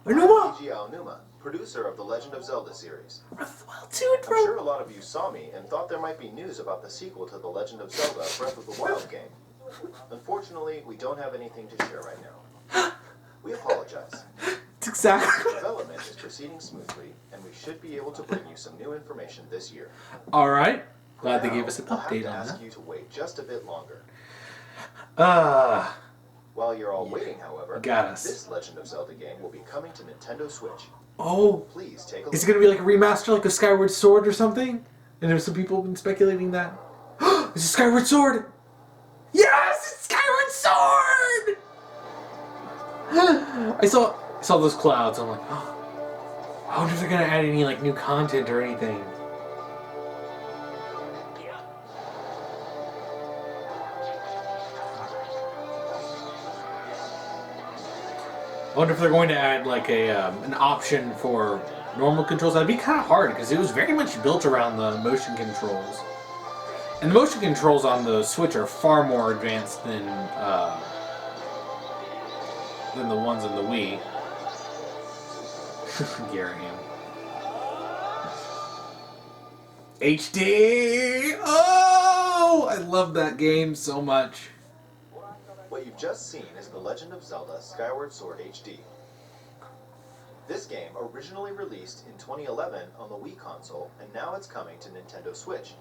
Aonuma! Eiji Aonuma, producer of the Legend of Zelda series. Well, dude, I'm sure a lot of you saw me and thought there might be news about the sequel to the Legend of Zelda Breath of the Wild game. Unfortunately, we don't have anything to share right now. We apologize. It's exactly... Development is proceeding smoothly, and we should be able to bring you some new information this year. Alright. Glad they Now, gave us an update on I'll have to that. ask you to wait just a bit longer. Ah. While you're all waiting, however, Got us. this Legend of Zelda game will be coming to Nintendo Switch. Oh. Please take a look. Is it going to be like a remaster, like a Skyward Sword or something? And there's some people have been speculating that. It's a Skyward Sword! Yes! It's Skyward Sword! I saw those clouds. I'm like, oh. I wonder if they're going to add any like new content or anything. I wonder if they're going to add like an option for normal controls. That'd be kind of hard because it was very much built around the motion controls. And the motion controls on the Switch are far more advanced than the ones in the Wii. Garaham. HD! Oh! I love that game so much. What you've just seen is The Legend of Zelda Skyward Sword HD. This game originally released in 2011 on the Wii console, and now it's coming to Nintendo Switch.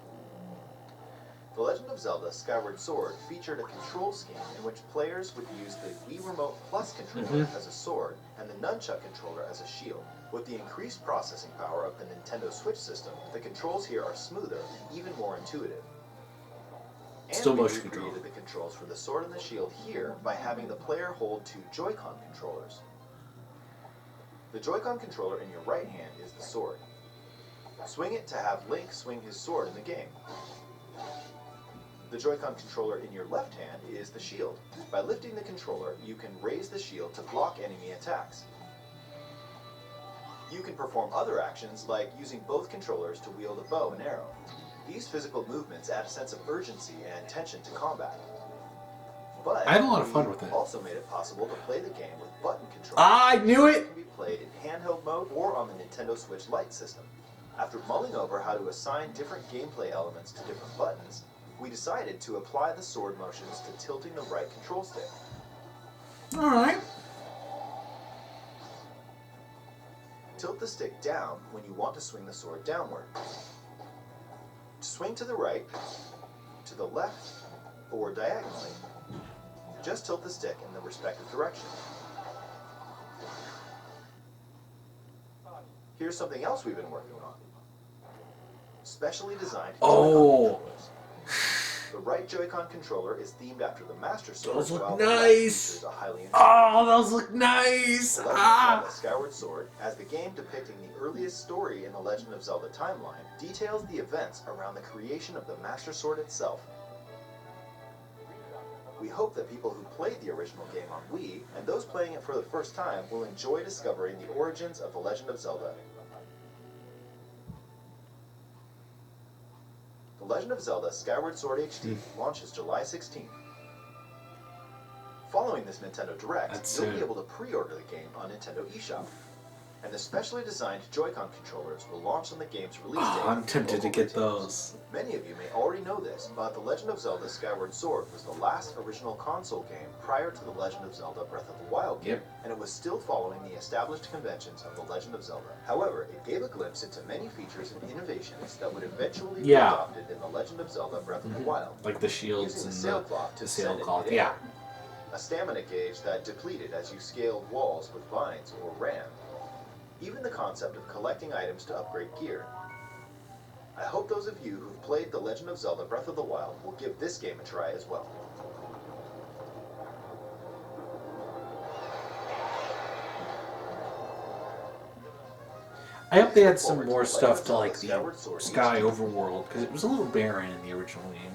The Legend of Zelda Skyward Sword featured a control scheme in which players would use the Wii Remote Plus controller as a sword and the Nunchuck controller as a shield. With the increased processing power of the Nintendo Switch system, the controls here are smoother and even more intuitive. Still And we motion control. recreated the controls for the sword and the shield here by having the player hold two Joy-Con controllers. The Joy-Con controller in your right hand is the sword. Swing it to have Link swing his sword in the game. The Joy-Con controller in your left hand is the shield. By lifting the controller, you can raise the shield to block enemy attacks. You can perform other actions like using both controllers to wield a bow and arrow. These physical movements add a sense of urgency and tension to combat. But I had a lot of fun with it. Also made it possible to play the game with button controls. I knew it! It can be played in handheld mode or on the Nintendo Switch Lite system. After mulling over how to assign different gameplay elements to different buttons, we decided to apply the sword motions to tilting the right control stick. Alright. Tilt the stick down when you want to swing the sword downward. To swing to the right, to the left, or diagonally, just tilt the stick in the respective direction. Here's something else we've been working on. Specially designed Joy-Con controllers. The right Joy-Con controller is themed after the Master Sword. Those look while the left nice! features a highly Oh, those look nice! The Legend of Zelda Skyward Sword, as the game depicting the earliest story in the Legend of Zelda timeline, details the events around the creation of the Master Sword itself. We hope that people who played the original game on Wii, and those playing it for the first time, will enjoy discovering the origins of the Legend of Zelda. The Legend of Zelda Skyward Sword HD launches July 16th. Following this Nintendo Direct, you'll be able to pre-order the game on Nintendo eShop. And the specially designed Joy-Con controllers will launch on the game's release date. I'm tempted to get those. Many of you may already know this, but The Legend of Zelda Skyward Sword was the last original console game prior to The Legend of Zelda Breath of the Wild game, and it was still following the established conventions of The Legend of Zelda. However, it gave a glimpse into many features and innovations that would eventually be adopted in The Legend of Zelda Breath of the Wild. Like the shields using and the sailcloth to send it sailcloth, midair. A stamina gauge that depleted as you scaled walls with vines or ran. Even the concept of collecting items to upgrade gear. I hope those of you who've played The Legend of Zelda Breath of the Wild will give this game a try as well. I hope they had some more stuff to like the Sky Overworld, because it was a little barren in the original game.